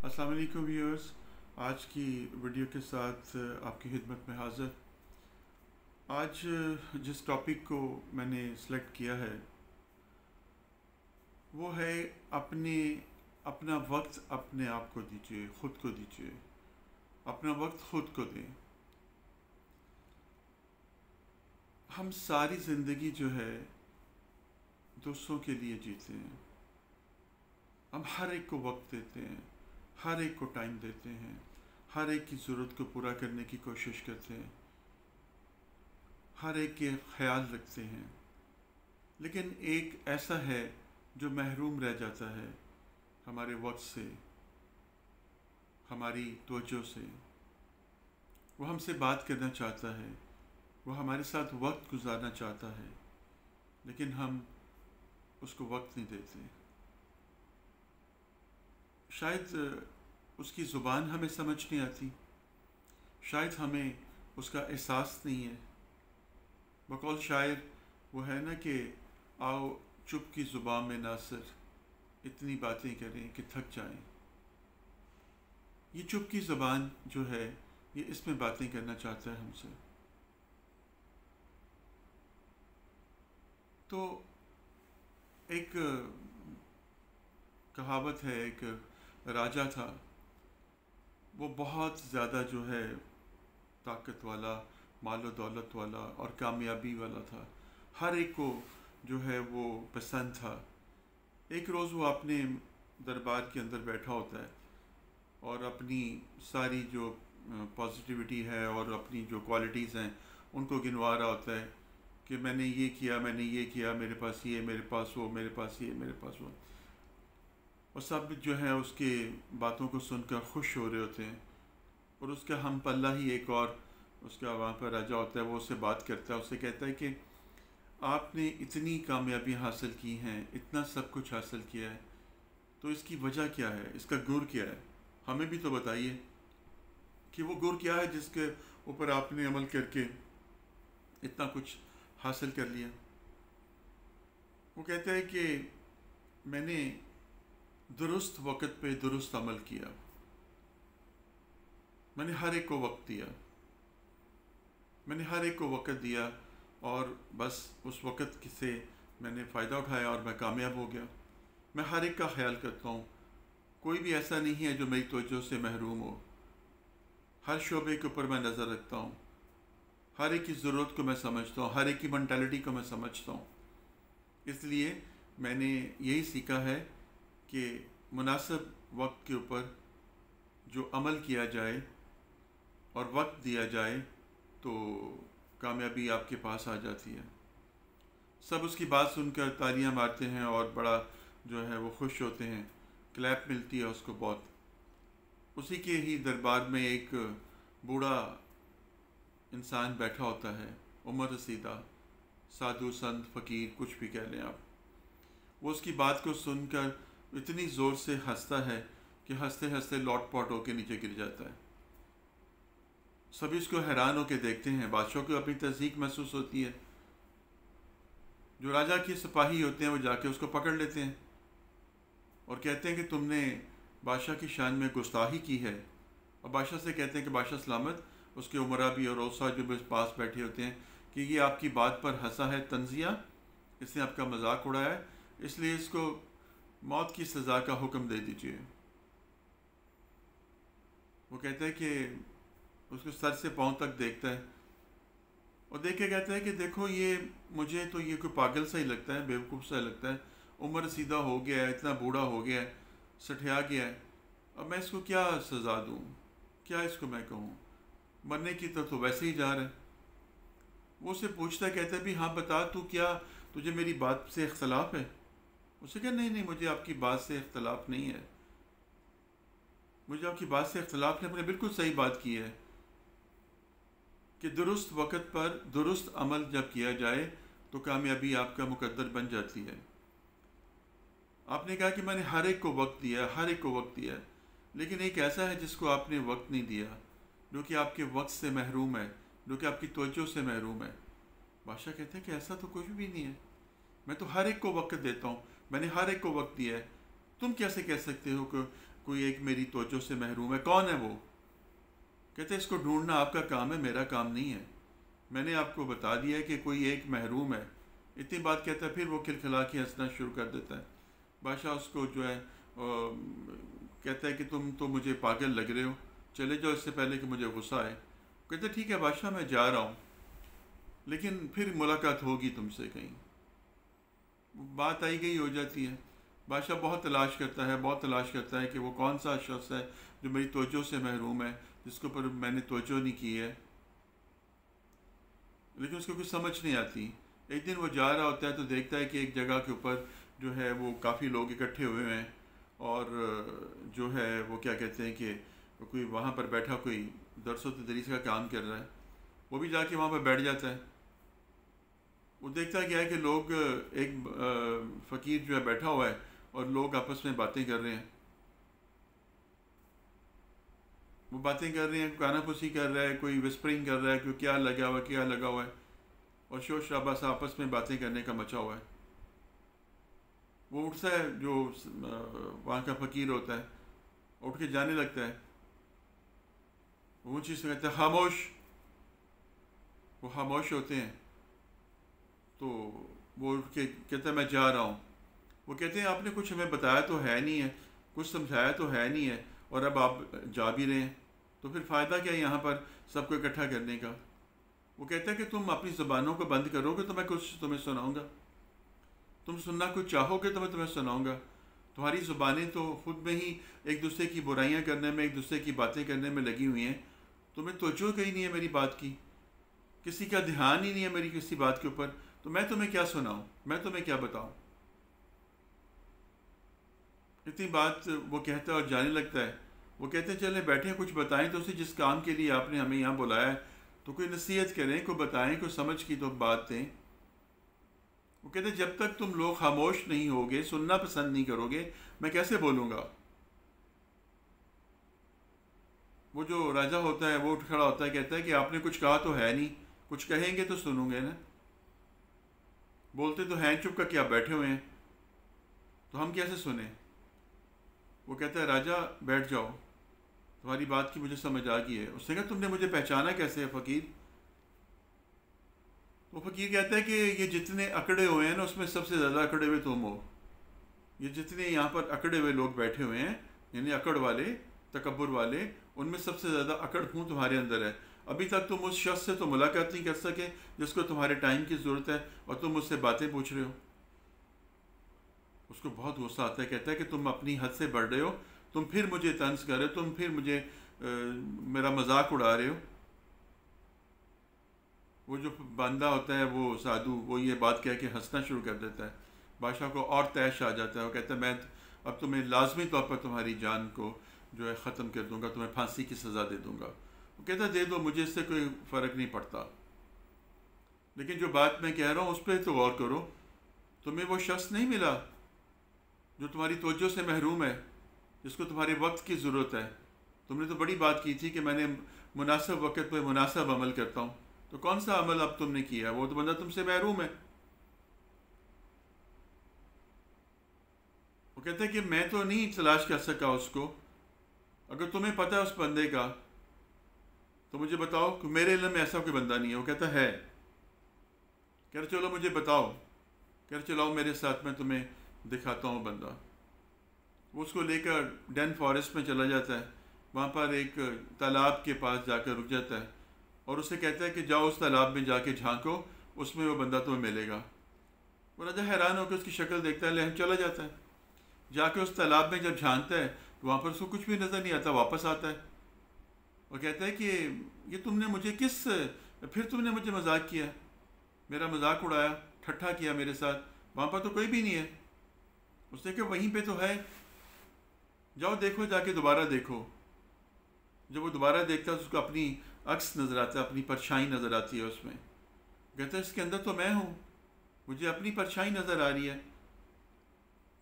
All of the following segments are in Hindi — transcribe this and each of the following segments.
अस्सलाम वालेकुम व्यूअर्स। आज की वीडियो के साथ आपकी खिदमत में हाज़िर। आज जिस टॉपिक को मैंने सेलेक्ट किया है वो है अपने अपना वक्त अपने आप को दीजिए, ख़ुद को दीजिए, अपना वक्त ख़ुद को दें। हम सारी ज़िंदगी जो है दूसरों के लिए जीते हैं। हम हर एक को वक्त देते हैं, हर एक को टाइम देते हैं, हर एक की ज़रूरत को पूरा करने की कोशिश करते हैं, हर एक के ख्याल रखते हैं। लेकिन एक ऐसा है जो महरूम रह जाता है हमारे वक्त से, हमारी तवज्जो से। वो हमसे बात करना चाहता है, वो हमारे साथ वक्त गुजारना चाहता है, लेकिन हम उसको वक्त नहीं देते। शायद उसकी ज़ुबान हमें समझ नहीं आती, शायद हमें उसका एहसास नहीं है। बकौल शायर वो है ना कि आओ चुप की ज़ुबान में नासिर, इतनी बातें करें कि थक जाएं। ये चुप की ज़ुबान जो है ये इसमें बातें करना चाहता है हमसे। तो एक कहावत है, एक राजा था, वो बहुत ज़्यादा जो है ताकत वाला, मालो दौलत वाला और कामयाबी वाला था। हर एक को जो है वो पसंद था। एक रोज़ वो अपने दरबार के अंदर बैठा होता है और अपनी सारी जो पॉजिटिविटी है और अपनी जो क्वालिटीज़ हैं उनको गिनवा रहा होता है कि मैंने ये किया, मैंने ये किया, मेरे पास ये, मेरे पास वो, मेरे पास ये, मेरे पास वो। और सब जो है उसके बातों को सुनकर खुश हो रहे होते हैं। और उसका हम पल्ला ही एक और उसका वहाँ पर राजा होता है, वो उससे बात करता है, उससे कहता है कि आपने इतनी कामयाबी हासिल की हैं, इतना सब कुछ हासिल किया है, तो इसकी वजह क्या है, इसका गुर क्या है? हमें भी तो बताइए कि वो गुर क्या है जिसके ऊपर आपने अमल करके इतना कुछ हासिल कर लिया। वो कहता है कि मैंने दुरुस्त वक़्त पे दुरुस्त अमल किया, मैंने हर एक को वक्त दिया, मैंने हर एक को वक्त दिया और बस उस वक़्त से मैंने फ़ायदा उठाया और मैं कामयाब हो गया। मैं हर एक का ख्याल करता हूँ, कोई भी ऐसा नहीं है जो मेरी तवज्जो से महरूम हो। हर शोबे के ऊपर मैं नज़र रखता हूँ, हर एक की ज़रूरत को मैं समझता हूँ, हर एक की मेंटालिटी को मैं समझता हूँ। इसलिए मैंने यही सीखा है कि मुनासिब वक्त के ऊपर जो अमल किया जाए और वक्त दिया जाए तो कामयाबी आपके पास आ जाती है। सब उसकी बात सुनकर तालियां मारते हैं और बड़ा जो है वो खुश होते हैं, क्लैप मिलती है उसको बहुत। उसी के ही दरबार में एक बूढ़ा इंसान बैठा होता है, उम्र रसीदा, साधु संत फ़कीर कुछ भी कह लें आप। वो उसकी बात को सुनकर इतनी ज़ोर से हंसता है कि हंसते हंसते लौट पौट होकर नीचे गिर जाता है। सभी उसको हैरान होकर देखते हैं। बादशाह को अपनी तज़ीक महसूस होती है। जो राजा के सिपाही होते हैं वो जाके उसको पकड़ लेते हैं और कहते हैं कि तुमने बादशाह की शान में गुस्ताही की है। और बादशाह से कहते हैं कि बादशाह सलामत। उसके उमरा भी और औसा जो भी पास बैठे होते हैं कि ये आपकी बात पर हंसा है, तंजिया, इसने आपका मजाक उड़ाया है, इसलिए इसको मौत की सज़ा का हुक्म दे दीजिए। वो कहता है कि उसको सर से पाँव तक देखता है और देख के कहता है कि देखो ये मुझे तो ये कोई पागल सा ही लगता है, बेवकूफ़ सा लगता है। उम्र सीधा हो गया है, इतना बूढ़ा हो गया है, सठिया गया है, अब मैं इसको क्या सज़ा दूँ, क्या इसको मैं कहूँ, मरने की तो वैसे ही जा रहा है। वो उससे पूछता है, कहता है भी हाँ बता, तू क्या, तुझे मेरी बात से इख्तलाफ है? उससे कहा नहीं नहीं, मुझे आपकी बात से इख्तलाफ नहीं है, मुझे आपकी बात से इख्तलाफ नहीं, आपने बिल्कुल सही बात की है कि दुरुस्त वक़्त पर दुरुस्त अमल जब किया जाए तो कामयाबी आपका मुकद्दर बन जाती है। आपने कहा कि मैंने हर एक को वक्त दिया, हर एक को वक्त दिया, लेकिन एक ऐसा है जिसको आपने वक्त नहीं दिया, जो कि आपके वक्त से महरूम है, जो कि आपकी तवज्जो से महरूम है। बादशाह कहते हैं कि ऐसा तो कुछ भी नहीं है, मैं तो हर एक को वक्त देता हूँ, मैंने हर एक को वक्त दिया है। तुम कैसे कह सकते हो कि कोई एक मेरी तवज्जो से महरूम है, कौन है वो? कहते इसको ढूंढना आपका काम है, मेरा काम नहीं है। मैंने आपको बता दिया है कि कोई एक महरूम है। इतनी बात कहता है, फिर वो खिलखिला के हंसना शुरू कर देता है। बादशाह उसको जो है कहता है कि तुम तो मुझे पागल लग रहे हो, चले जाओ इससे पहले कि मुझे गुस्सा आए। कहते ठीक है बादशाह, मैं जा रहा हूँ, लेकिन फिर मुलाकात होगी तुमसे कहीं। बात आई गई हो जाती है। बादशाह बहुत तलाश करता है, बहुत तलाश करता है कि वो कौन सा शख्स है जो मेरी तवज्जो से महरूम है, जिसके ऊपर मैंने तवज्जो नहीं की है, लेकिन उसको कुछ समझ नहीं आती। एक दिन वो जा रहा होता है तो देखता है कि एक जगह के ऊपर जो है वो काफ़ी लोग इकट्ठे हुए हैं, और जो है वो क्या कहते हैं कि कोई वहाँ पर बैठा कोई दरस व तदरीस का काम कर रहा है। वो भी जाके वहाँ पर बैठ जाता है। वो देखता क्या है कि लोग, एक फ़कीर जो है बैठा हुआ है और लोग आपस में बातें कर रहे हैं। वो बातें कर रहे हैं, कानाफूसी कर रहा है, कोई विस्परिंग कर रहा है, कोई क्या लगा हुआ है, क्या लगा हुआ है, और शोर शराबा सा आपस में बातें करने का मचा हुआ है। वो उठता है, जो वहाँ का फ़कीर होता है, उठ के जाने लगता है। वो चीज़ से कहता है खामोश। वो खामोश होते हैं तो वो उठ के कहता है मैं जा रहा हूँ। वो कहते हैं आपने कुछ हमें बताया तो है नहीं है, कुछ समझाया तो है नहीं है, और अब आप जा भी रहे हैं, तो फिर फ़ायदा क्या है यहाँ पर सबको इकट्ठा करने का? वो कहता है कि तुम अपनी ज़बानों को बंद करोगे तो मैं कुछ तुम्हें सुनाऊँगा, तुम सुनना कुछ चाहोगे तो मैं तुम्हें सुनाऊँगा। तुम्हारी ज़ुबानें तो ख़ुद में ही एक दूसरे की बुराइयाँ करने में, एक दूसरे की बातें करने में लगी हुई हैं। तुम्हें तवज्जो कहीं नहीं है मेरी बात की, किसी का ध्यान ही नहीं है मेरी किसी बात के ऊपर, तो मैं तुम्हें क्या सुनाऊँ, मैं तुम्हें क्या बताऊँ? इतनी बात वो कहता है और जाने लगता है। वो कहते हैं चले बैठे कुछ बताएं तो उसे, जिस काम के लिए आपने हमें यहाँ बुलाया है, तो कोई नसीहत करें, कोई बताएं, कोई समझ की तो बात दें। वो कहते हैं जब तक तुम लोग खामोश नहीं होगे, सुनना पसंद नहीं करोगे, मैं कैसे बोलूँगा? वो जो राजा होता है वो उठ खड़ा होता है, कहता है कि आपने कुछ कहा तो है नहीं, कुछ कहेंगे तो सुनूंगे ना, बोलते तो हैं चुप करके आप बैठे हुए हैं, तो हम कैसे सुने? वो कहता है राजा बैठ जाओ, तुम्हारी बात की मुझे समझ आ गई है। उसने कहा तुमने मुझे पहचाना कैसे है फ़कीर? वो फ़कीर कहता है कि ये जितने अकड़े हुए हैं ना, उसमें सबसे ज़्यादा अकड़े हुए तुम हो। ये जितने यहाँ पर अकड़े हुए लोग बैठे हुए हैं, यानी अकड़ वाले, तकब्बुर वाले, उनमें सबसे ज़्यादा अकड़ हूँ तुम्हारे अंदर है। अभी तक तुम उस शख्स से तो मुलाकात नहीं कर सके जिसको तुम्हारे टाइम की ज़रूरत है, और तुम मुझसे बातें पूछ रहे हो। उसको बहुत गुस्सा आता है, कहता है कि तुम अपनी हद से बढ़ रहे हो, तुम फिर मुझे तंज कर रहे हो, तुम फिर मुझे मेरा मजाक उड़ा रहे हो। वो जो बंदा होता है वो साधु, वो ये बात कह के हंसना शुरू कर देता है। बादशाह को और तैश आ जाता है। वो कहता है मैं अब तुम्हें लाजमी तौर पर तुम्हारी जान को जो है ख़त्म कर दूंगा, तुम्हें फांसी की सज़ा दे दूंगा। वो कहता है दे दो, मुझे इससे कोई फ़र्क नहीं पड़ता, लेकिन जो बात मैं कह रहा हूँ उस पर तो गौर करो। तुम्हें वो शख्स नहीं मिला जो तुम्हारी तवज्जो से महरूम है, जिसको तुम्हारे वक्त की ज़रूरत है। तुमने तो बड़ी बात की थी कि मैंने मुनासिब वक्त पर मुनासिब अमल करता हूँ, तो कौन सा अमल अब तुमने किया? वो तो बंदा तुमसे महरूम है। वो कहता है कि मैं तो नहीं तलाश कर सका उसको, अगर तुम्हें पता है उस बंदे का तो मुझे बताओ कि मेरे इल्म में ऐसा कोई बंदा नहीं है। वो कहता है, कह रहे चलो मुझे बताओ, कह रहे चलाओ मेरे साथ, मैं तुम्हें दिखाता हूँ बंदा। वो उसको लेकर डेन फॉरेस्ट में चला जाता है। वहाँ पर एक तालाब के पास जाकर रुक जाता है और उसे कहता है कि जाओ उस तालाब में जाके झांको, उसमें वो बंदा तुम्हें मिलेगा। वो राजा हैरान होकर उसकी शक्ल देखता है, लेकिन चला जाता है। जाके उस तालाब में जब झांकता है तो वहाँ पर उसको कुछ भी नज़र नहीं आता। वापस आता है और कहता है कि ये तुमने मुझे फिर तुमने मुझे मजाक किया, मेरा मजाक उड़ाया, ठट्ठा किया मेरे साथ, वहाँ पर तो कोई भी नहीं है। उसने कहा वहीं पे तो है, जाओ देखो, जाके दोबारा देखो। जब वो दोबारा देखता है तो उसको अपनी अक्स नज़र आता है, अपनी परछाई नज़र आती है उसमें। कहता है इसके अंदर तो मैं हूँ, मुझे अपनी परछाई नज़र आ रही है।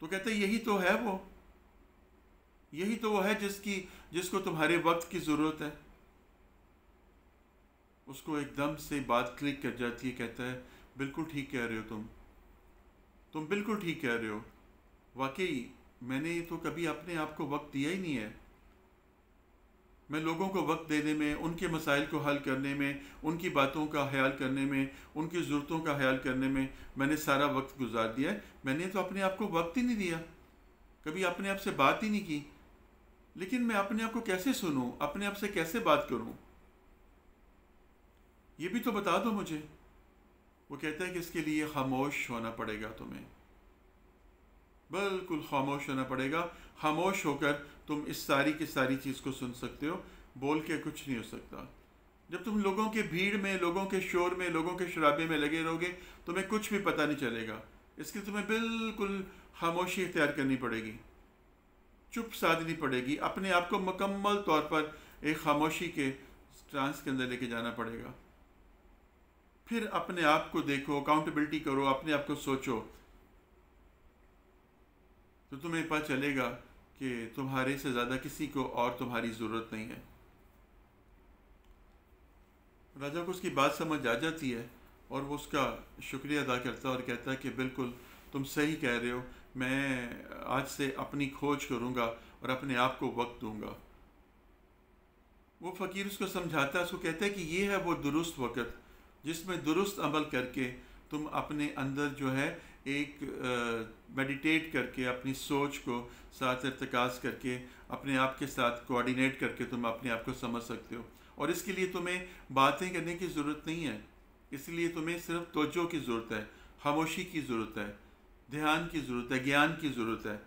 तो कहते हैं यही तो है वो, यही तो वो है जिसको तुम्हारे वक्त की ज़रूरत है। उसको एकदम से बात क्लिक कर जाती है। कहता है बिल्कुल ठीक कह रहे हो तुम बिल्कुल ठीक कह रहे हो। वाकई मैंने तो कभी अपने आप को वक्त दिया ही नहीं है। मैं लोगों को वक्त देने में, उनके मसाइल को हल करने में, उनकी बातों का ख्याल करने में, उनकी ज़रूरतों का ख्याल करने में मैंने सारा वक्त गुजार दिया है। मैंने तो अपने आप को वक्त ही नहीं दिया, कभी अपने आप से बात ही नहीं की। लेकिन मैं अपने आप को कैसे सुनूं, अपने आप से कैसे बात करूं, ये भी तो बता दो मुझे। वो कहता है कि इसके लिए खामोश होना पड़ेगा तुम्हें, बिल्कुल खामोश होना पड़ेगा। खामोश होकर तुम इस सारी की सारी चीज़ को सुन सकते हो, बोल के कुछ नहीं हो सकता। जब तुम लोगों के भीड़ में, लोगों के शोर में, लोगों के शराबे में लगे रहोगे, तुम्हें कुछ भी पता नहीं चलेगा। इसलिए तुम्हें बिल्कुल खामोशी इख्तियार करनी पड़ेगी, चुप साधनी पड़ेगी, अपने आप को मुकम्मल तौर पर एक खामोशी के ट्रांस के अंदर लेके जाना पड़ेगा। फिर अपने आप को देखो, अकाउंटेबिलिटी करो, अपने आप को सोचो, तो तुम्हें पता चलेगा कि तुम्हारे से ज़्यादा किसी को और तुम्हारी ज़रूरत नहीं है। राजा को उसकी बात समझ आ जाती है और वो उसका शुक्रिया अदा करता है और कहता है कि बिल्कुल तुम सही कह रहे हो, मैं आज से अपनी खोज करूँगा और अपने आप को वक्त दूंगा। वो फ़कीर उसको समझाता है, उसको कहता है कि ये है वो दुरुस्त वक़्त जिसमें दुरुस्त अमल करके तुम अपने अंदर जो है एक मेडिटेट करके, अपनी सोच को साथ इर्तिकाज़ करके, अपने आप के साथ कोऑर्डिनेट करके तुम अपने आप को समझ सकते हो। और इसके लिए तुम्हें बातें करने की ज़रूरत नहीं है, इसलिए तुम्हें सिर्फ तवज्जो की ज़रूरत है, खामोशी की ज़रूरत है, ध्यान की ज़रूरत है, ज्ञान की ज़रूरत है।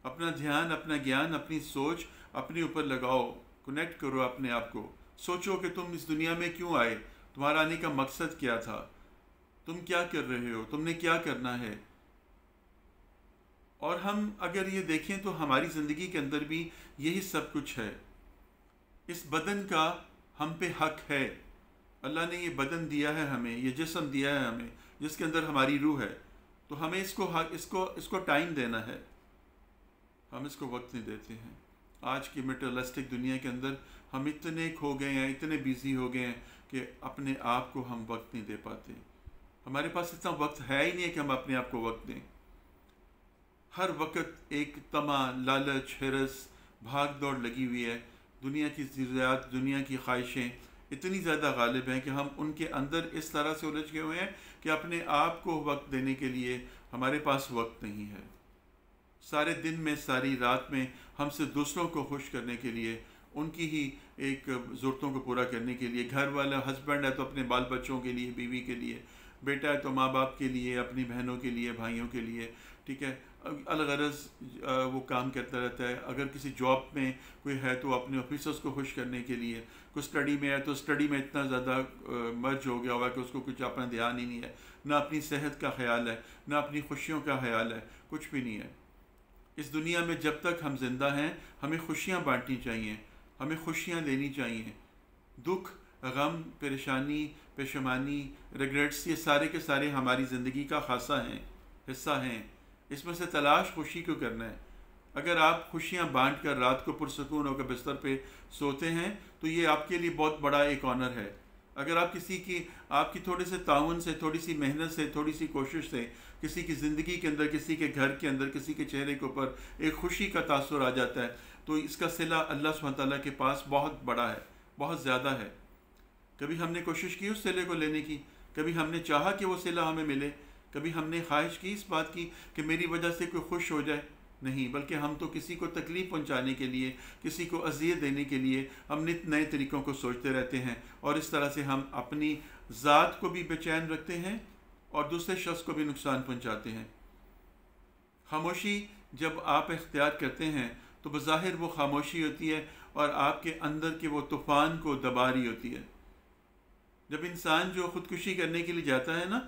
अपना ध्यान, अपना ज्ञान, अपनी सोच अपने ऊपर लगाओ, कनेक्ट करो अपने आप को। सोचो कि तुम इस दुनिया में क्यों आए, तुम्हारा आने का मकसद क्या था, तुम क्या कर रहे हो, तुमने क्या करना है। और हम अगर ये देखें तो हमारी ज़िंदगी के अंदर भी यही सब कुछ है। इस बदन का हम पे हक है। अल्लाह ने ये बदन दिया है हमें, ये जिस्म दिया है हमें, जिसके अंदर हमारी रूह है। तो हमें इसको हक, इसको टाइम देना है। हम इसको वक्त नहीं देते हैं। आज की मटेरियलिस्टिक दुनिया के अंदर हम इतने खो गए हैं, इतने बिजी हो गए हैं कि अपने आप को हम वक्त नहीं दे पाते। हमारे पास इतना वक्त है ही नहीं है कि हम अपने आप को वक्त दें। हर वक्त एक तमा, लालच, हिरस, भाग दौड़ लगी हुई है। दुनिया की ज़रूरियात, दुनिया की ख्वाहिशें इतनी ज़्यादा गालिब हैं कि हम उनके अंदर इस तरह से उलझ गए हुए हैं कि अपने आप को वक्त देने के लिए हमारे पास वक्त नहीं है। सारे दिन में, सारी रात में हम सिर्फ दूसरों को खुश करने के लिए, उनकी ही एक ज़रूरतों को पूरा करने के लिए, घर वाला हस्बैंड है तो अपने बाल बच्चों के लिए, बीवी के लिए, बेटा है तो माँ बाप के लिए, अपनी बहनों के लिए, भाइयों के लिए, ठीक है, अलगरज वो काम करता रहता है। अगर किसी जॉब में कोई है तो अपने ऑफिसर्स को खुश करने के लिए, कोई स्टडी में है तो स्टडी में इतना ज़्यादा मर्ज हो गया होगा कि उसको कुछ अपना ध्यान ही नहीं है, ना अपनी सेहत का ख्याल है, ना अपनी खुशियों का ख्याल है, कुछ भी नहीं है। इस दुनिया में जब तक हम जिंदा हैं हमें खुशियाँ बांटनी चाहिए, हमें खुशियाँ लेनी चाहिए। दुख, गम, परेशानी, पेशमानी, रिग्रेट्स, ये सारे के सारे हमारी ज़िंदगी का खासा हैं, हिस्सा हैं। इसमें से तलाश खुशी को करना है। अगर आप खुशियाँ बांट कर रात को पुरसकून होकर बिस्तर पे सोते हैं तो ये आपके लिए बहुत बड़ा एक ऑनर है। अगर आप आपकी थोड़े से ताउन से, थोड़ी सी मेहनत से, थोड़ी सी कोशिश से किसी की ज़िंदगी के अंदर, किसी के घर के अंदर, किसी के चेहरे के ऊपर एक खुशी का तासुर आ जाता है तो इसका सिला अल्लाह सुब्हानहू तआला के पास बहुत बड़ा है, बहुत ज़्यादा है। कभी हमने कोशिश की उस सिले को लेने की, कभी हमने चाहा कि वो सिला हमें मिले, कभी हमने ख्वाहिश की इस बात की कि मेरी वजह से कोई खुश हो जाए? नहीं, बल्कि हम तो किसी को तकलीफ़ पहुंचाने के लिए, किसी को अज़ियत देने के लिए हम नित नए तरीक़ों को सोचते रहते हैं और इस तरह से हम अपनी ज़ात को भी बेचैन रखते हैं और दूसरे शख्स को भी नुकसान पहुंचाते हैं। खामोशी जब आप इख्तियार करते हैं तो बज़ाहिर वो खामोशी होती है और आपके अंदर के वो तूफ़ान को दबा रही होती है। जब इंसान जो ख़ुदकुशी करने के लिए जाता है ना,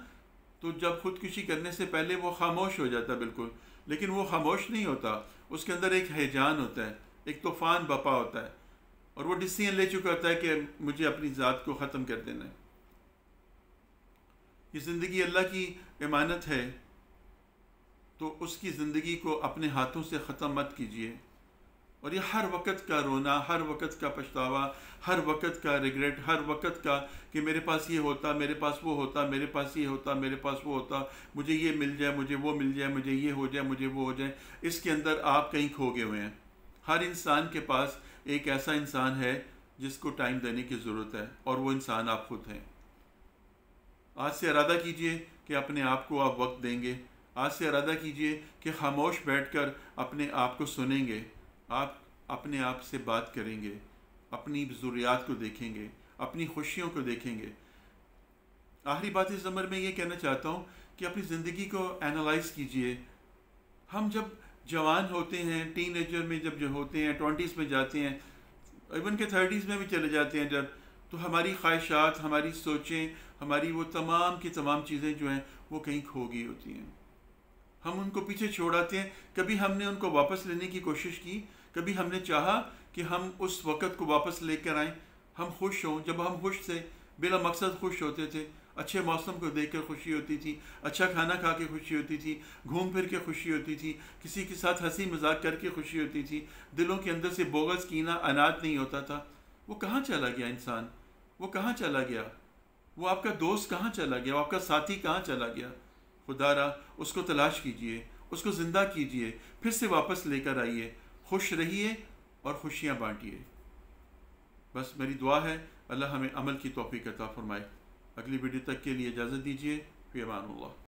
तो जब खुदकुशी करने से पहले वो खामोश हो जाता है बिल्कुल, लेकिन वो खामोश नहीं होता, उसके अंदर एक हैजान होता है, एक तूफ़ान बपा होता है और वो डिसीजन ले चुका होता है कि मुझे अपनी ज़ात को ख़त्म कर देना है। ये ज़िंदगी अल्लाह की इमानत है तो उसकी ज़िंदगी को अपने हाथों से ख़त्म मत कीजिए। और ये हर वक्त का रोना, हर वक्त का पछतावा, हर वक्त का रिग्रेट, हर वक्त का कि मेरे पास ये होता, मेरे पास वो होता, मेरे पास ये होता, मेरे पास वो होता, मुझे ये मिल जाए, मुझे वो मिल जाए, मुझे ये हो जाए, मुझे वो हो जाए, इसके अंदर आप कहीं खो गए हुए हैं। हर इंसान के पास एक ऐसा इंसान है जिसको टाइम देने की ज़रूरत है, और वो इंसान आप खुद हैं। आज से इरादा कीजिए कि अपने आप को आप वक्त देंगे। आज से इरादा कीजिए कि खामोश बैठकर अपने आप को सुनेंगे, आप अपने आप से बात करेंगे, अपनी ज़रूरियात को देखेंगे, अपनी खुशियों को देखेंगे। आखिरी बात इस उम्र में ये कहना चाहता हूँ कि अपनी ज़िंदगी को एनालाइज कीजिए। हम जब जवान होते हैं, टीनेजर में जब जो होते हैं, 20s में जाते हैं, इवन के 30s में भी चले जाते हैं जब, तो हमारी ख्वाहिशात, हमारी सोचें, हमारी वो तमाम की तमाम चीज़ें जो हैं वो कहीं खो गई होती हैं। हम उनको पीछे छोड़ आते हैं। कभी हमने उनको वापस लेने की कोशिश की, कभी हमने चाहा कि हम उस वक़्त को वापस लेकर आएँ, हम खुश हों। जब हम खुश थे, बिला मकसद खुश होते थे, अच्छे मौसम को देखकर खुशी होती थी, अच्छा खाना खा के खुशी होती थी, घूम फिर के खुशी होती थी, किसी के साथ हंसी मजाक करके खुशी होती थी, दिलों के अंदर से बोगस कीना अनाज नहीं होता था। वो कहाँ चला गया इंसान? वो कहाँ चला गया? वो आपका दोस्त कहाँ चला गया? वो आपका साथी कहाँ चला गया? खुदारा उसको तलाश कीजिए, उसको ज़िंदा कीजिए, फिर से वापस लेकर आइए, खुश रहिए और खुशियाँ बांटिए। बस मेरी दुआ है अल्लाह हमें अमल की तौफीक अता फरमाए। अगली वीडियो तक के लिए इजाज़त दीजिए। फ़ी अमानिल्लाह।